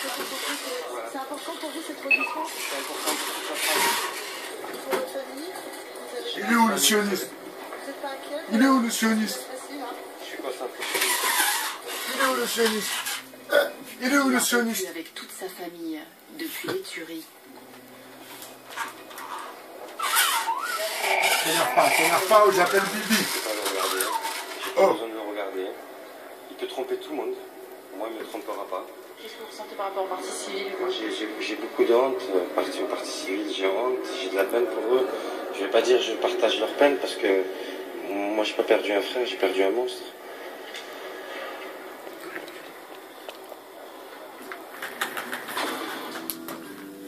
C'est important pour vous cette religion? C'est important pour toute la France. Pour votre famille? Il est où le sioniste? Vous n'êtes pas inquiet? Il est où le sioniste? Facile, hein? Je suis concentré. Il est où le sioniste? Il est où le sioniste? Avec toute sa famille depuis les tueries. T'énerve pas ou j'appelle Bibi. Je peux pas le regarder. J'ai pas besoin de le regarder. Il peut tromper tout le monde. Moi, il ne me trompera pas. Qu'est-ce que vous ressentez par rapport au parti civil? Moi, j'ai beaucoup de honte. Au parti civil, j'ai honte. J'ai de la peine pour eux. Je vais pas dire je partage leur peine parce que moi, j'ai pas perdu un frère, j'ai perdu un monstre.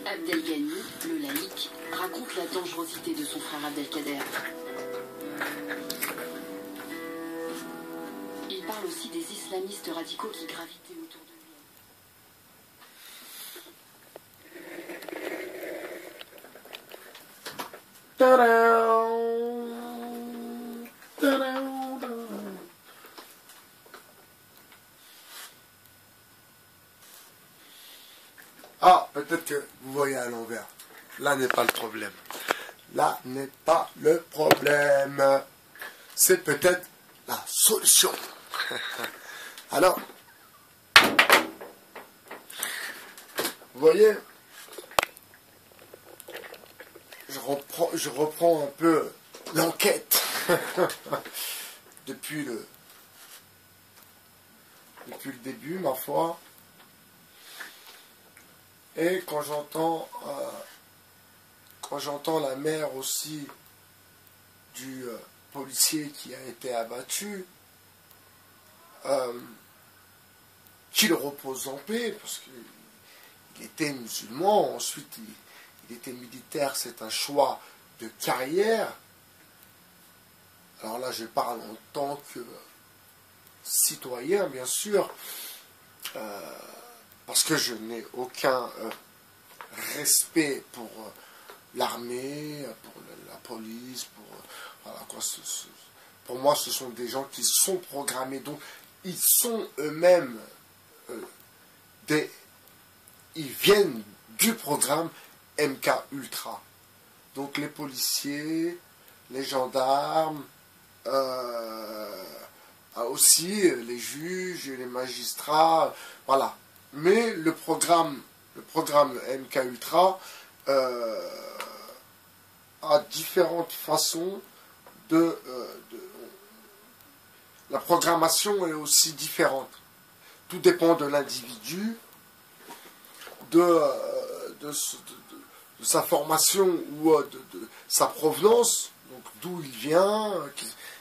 Abdelghani, le laïc, raconte la dangerosité de son frère Abdelkader. Il parle aussi des islamistes radicaux qui gravitaient autour de lui. Ah, peut-être que vous voyez à l'envers. Là n'est pas le problème. Là n'est pas le problème. C'est peut-être la solution. Alors, vous voyez, je reprends un peu l'enquête depuis le début, ma foi. Et quand j'entends la mère aussi du policier qui a été abattu, qu'il repose en paix, parce qu'il était musulman, ensuite il était militaire, c'est un choix de carrière. Alors là, je parle en tant que citoyen, bien sûr, parce que je n'ai aucun respect pour l'armée, pour la police, voilà quoi. Pour moi, ce sont des gens qui sont programmés, donc ils sont eux-mêmes ils viennent du programme MK Ultra. Donc les policiers, les gendarmes, aussi les juges, les magistrats, voilà. Mais le programme MK Ultra a différentes façons la programmation est aussi différente. Tout dépend de l'individu, de sa formation ou de sa provenance, donc d'où il vient,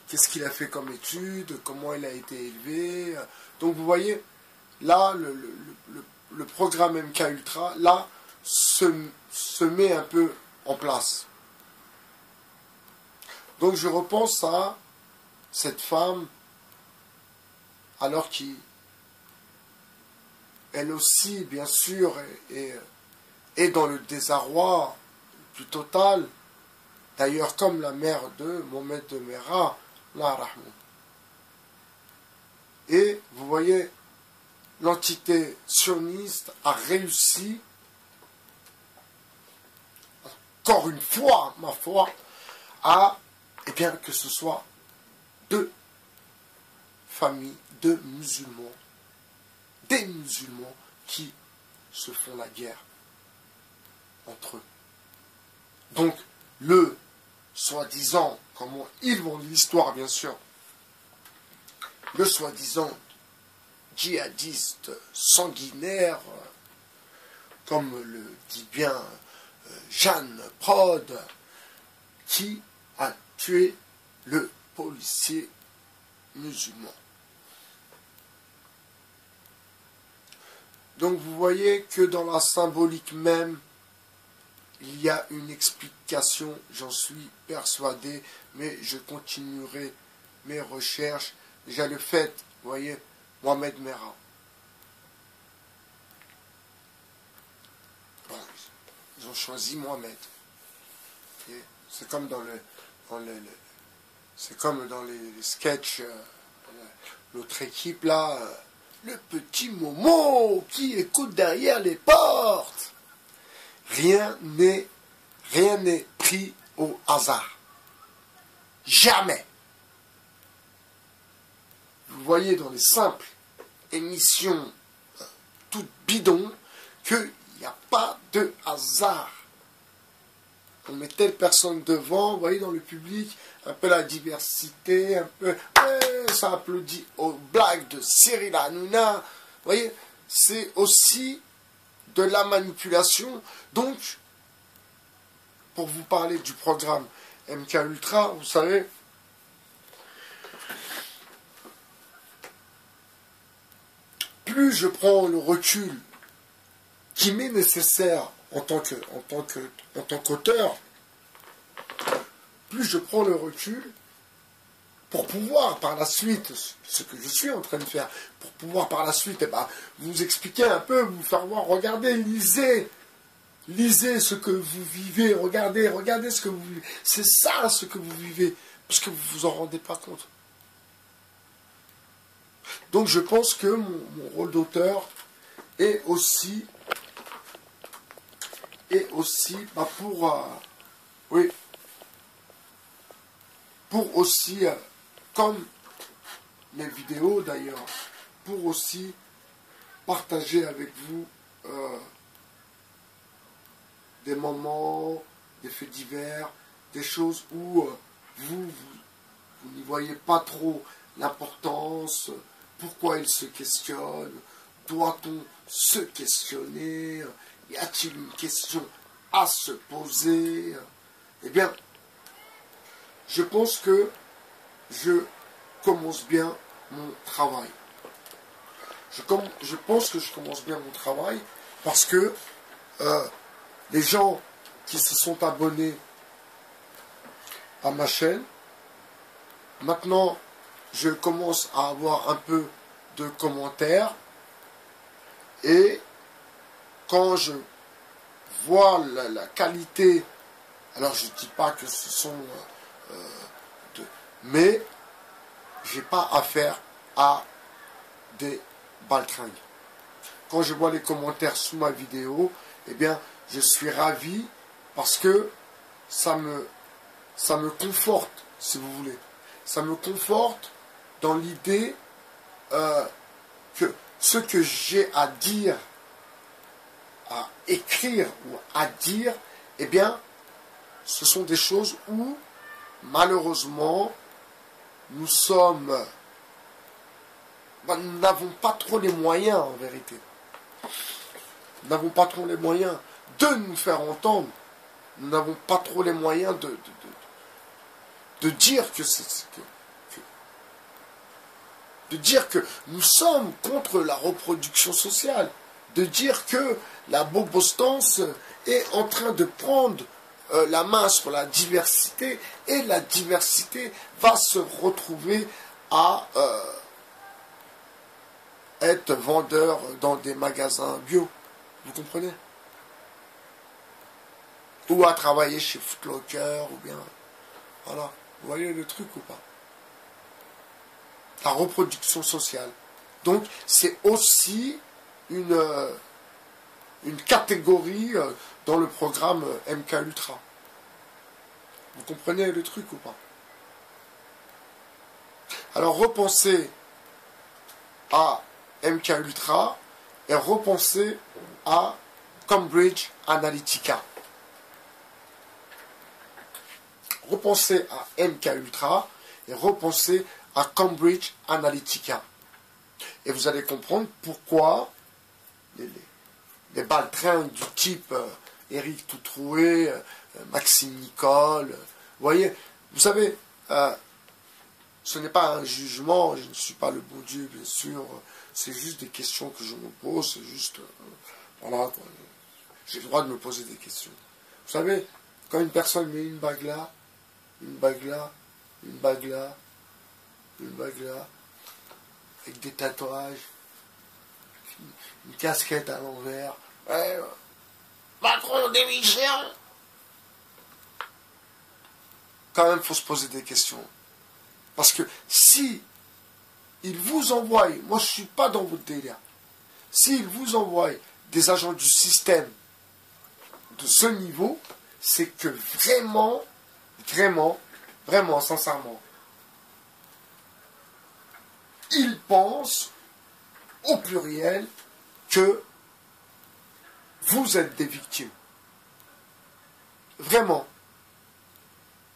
qu'est-ce qu'il a fait comme étude, comment il a été élevé. Donc vous voyez, là, le programme MK Ultra, là, se met un peu en place. Donc je repense à cette femme, alors qu'elle aussi, bien sûr, est dans le désarroi plus total. D'ailleurs, comme la mère de Mohamed de Merah, la Rahman. Et vous voyez, l'entité sioniste a réussi, encore une fois, ma foi, à, eh bien, que ce soit deux familles, deux musulmans, des musulmans qui se font la guerre entre eux. Donc, le soi-disant, comment ils vont l'histoire, bien sûr, le soi-disant djihadiste sanguinaire, comme le dit bien Jeanne Prod, qui a tué le policier musulman. Donc vous voyez que dans la symbolique même, il y a une explication, j'en suis persuadé, mais je continuerai mes recherches. Déjà le fait, vous voyez, Mohamed Merah. Bon, ils ont choisi Mohamed. C'est comme dans c'est comme dans les sketchs, l'autre équipe là, le petit Momo qui écoute derrière les portes. Rien n'est pris au hasard. Jamais. Vous voyez dans les simples émissions toutes bidons qu'il n'y a pas de hasard. On met telle personne devant, vous voyez dans le public, un peu la diversité, un peu, ça applaudit aux blagues de Cyril Hanouna. Vous voyez, c'est aussi de la manipulation. Donc, pour vous parler du programme MK Ultra, vous savez, plus je prends le recul qui m'est nécessaire en tant qu'auteur, plus je prends le recul pour pouvoir par la suite, ce que je suis en train de faire, pour pouvoir par la suite vous expliquer un peu, vous faire voir, regardez, lisez ce que vous vivez, regardez ce que vous vivez. C'est ça ce que vous vivez, parce que vous ne vous en rendez pas compte. Donc je pense que mon rôle d'auteur est aussi pour aussi, comme mes vidéos d'ailleurs, pour aussi partager avec vous des moments, des faits divers, des choses où vous n'y voyez pas trop l'importance, pourquoi il se questionne, doit-on se questionner, y a-t-il une question à se poser? Eh bien, je pense que je commence bien mon travail. Je pense que je commence bien mon travail parce que les gens qui se sont abonnés à ma chaîne, maintenant, je commence à avoir un peu de commentaires et quand je vois la qualité, alors je ne dis pas que ce sont mais j'ai pas affaire à des baltringues. Quand je vois les commentaires sous ma vidéo, eh bien, je suis ravi parce que ça me conforte, si vous voulez. Ça me conforte dans l'idée que ce que j'ai à dire, à écrire ou à dire, eh bien, ce sont des choses où, malheureusement, nous n'avons pas trop les moyens, en vérité. Nous n'avons pas trop les moyens de nous faire entendre. Nous n'avons pas trop les moyens de dire de dire que nous sommes contre la reproduction sociale, de dire que la bobostance est en train de prendre la main sur la diversité et la diversité va se retrouver à être vendeur dans des magasins bio. Vous comprenez? Ou à travailler chez Foot Locker, ou bien... Voilà. Vous voyez le truc ou pas? La reproduction sociale. Donc, c'est aussi une catégorie dans le programme MK Ultra. Vous comprenez le truc ou pas? Alors, repensez à MK Ultra et repensez à Cambridge Analytica. Repensez à MK Ultra et repensez à Cambridge Analytica. Et vous allez comprendre pourquoi les baltringues du type Éric Toutroué, Maxime Nicole, vous voyez, vous savez, ce n'est pas un jugement, je ne suis pas le bon Dieu, bien sûr, c'est juste des questions que je me pose, c'est juste, voilà, j'ai le droit de me poser des questions. Vous savez, quand une personne met une bague là, une bague là, une bague là, une bague là, avec des tatouages, une casquette à l'envers, ouais, Macron démission. Quand même, il faut se poser des questions. Parce que si il vous envoie, moi je ne suis pas dans votre délire, s'il vous envoie des agents du système de ce niveau, c'est que vraiment, vraiment, vraiment, sincèrement, il pense au pluriel que vous êtes des victimes. Vraiment.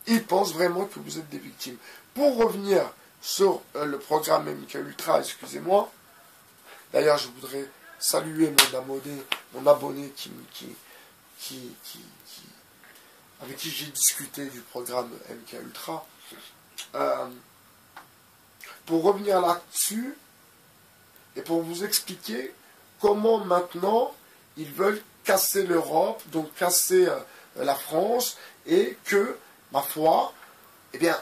Il pense vraiment que vous êtes des victimes. Pour revenir sur le programme MK Ultra, excusez-moi, d'ailleurs je voudrais saluer mon abonné avec qui j'ai discuté du programme MK Ultra. Pour revenir là-dessus, et pour vous expliquer comment maintenant ils veulent casser l'Europe, donc casser la France, et que, ma foi, eh bien,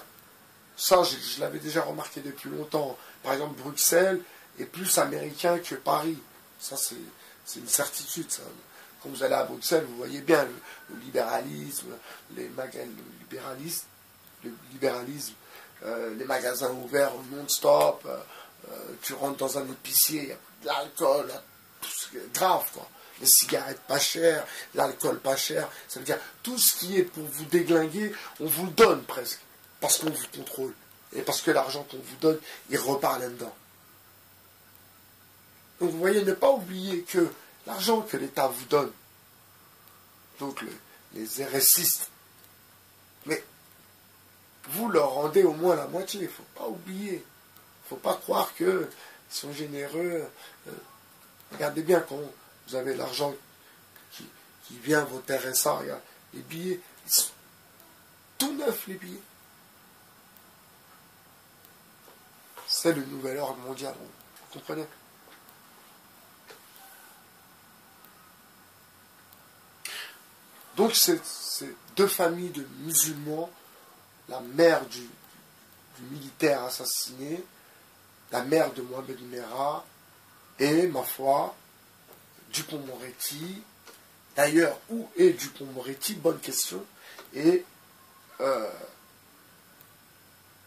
ça je l'avais déjà remarqué depuis longtemps, par exemple Bruxelles est plus américain que Paris, ça c'est une certitude, ça. Quand vous allez à Bruxelles, vous voyez bien le libéralisme, les magasins ouverts non-stop, tu rentres dans un épicier, il y a de l'alcool, grave quoi. Les cigarettes pas chères, l'alcool pas cher, ça veut dire tout ce qui est pour vous déglinguer, on vous le donne presque, parce qu'on vous contrôle, et parce que l'argent qu'on vous donne, il repart là-dedans. Donc vous voyez, ne pas oublier que l'argent que l'État vous donne, donc les RSistes, mais vous leur rendez au moins la moitié, il ne faut pas oublier. Il ne faut pas croire qu'ils sont généreux. Regardez bien quand vous avez l'argent qui vient, vos RSA, regarde, les billets, ils sont tout neufs, les billets. C'est le nouvel ordre mondial, vous comprenez? Donc c'est deux familles de musulmans, la mère du militaire assassiné, la mère de Mohamed Merah, et, ma foi, Dupond-Moretti. D'ailleurs, où est Dupond-Moretti? Bonne question. Et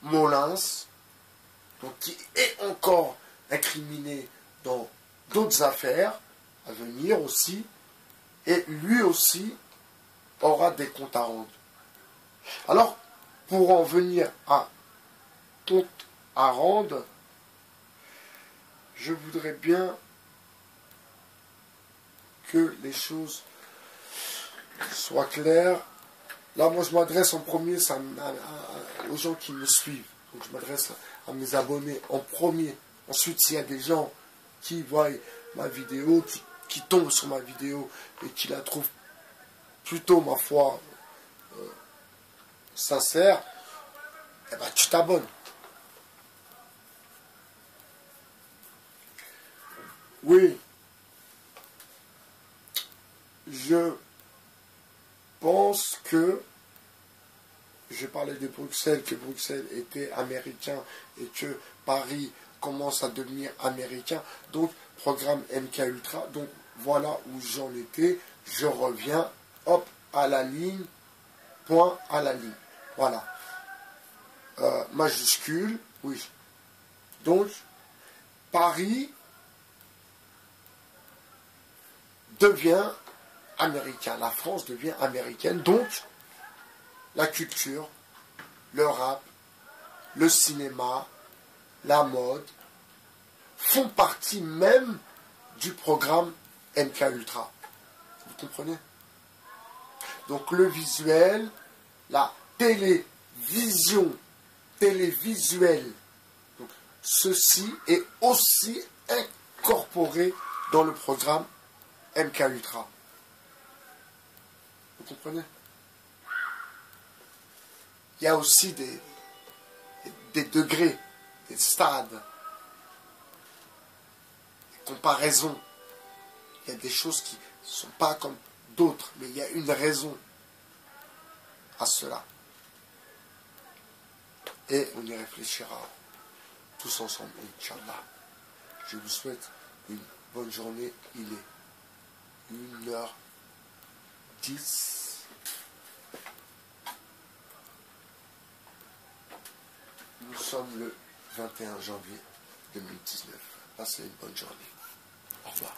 Molins, donc, qui est encore incriminé dans d'autres affaires à venir aussi, et lui aussi aura des comptes à rendre. Alors, pour en venir à compte à rendre, je voudrais bien que les choses soient claires. Là, moi, je m'adresse en premier aux gens qui me suivent. Donc, je m'adresse à mes abonnés en premier. Ensuite, s'il y a des gens qui voient ma vidéo, qui tombent sur ma vidéo et qui la trouvent plutôt, ma foi, sincère, eh ben, tu t'abonnes. Oui, je pense que, j'ai parlé de Bruxelles, que Bruxelles était américain et que Paris commence à devenir américain, donc programme MK Ultra, donc voilà où j'en étais, je reviens, hop, à la ligne, point à la ligne, voilà, majuscule, oui, donc Paris devient américain, la France devient américaine, donc la culture, le rap, le cinéma, la mode font partie même du programme MK Ultra. Vous comprenez? Donc le visuel, la télévisuel, donc ceci est aussi incorporé dans le programme MK Ultra. Vous comprenez? Il y a aussi des degrés, des stades, des comparaisons. Il y a des choses qui ne sont pas comme d'autres, mais il y a une raison à cela. Et on y réfléchira tous ensemble, Inch'Allah. Je vous souhaite une bonne journée. Il est 1h10. Nous sommes le 21 janvier 2019. Passez une bonne journée. Au revoir.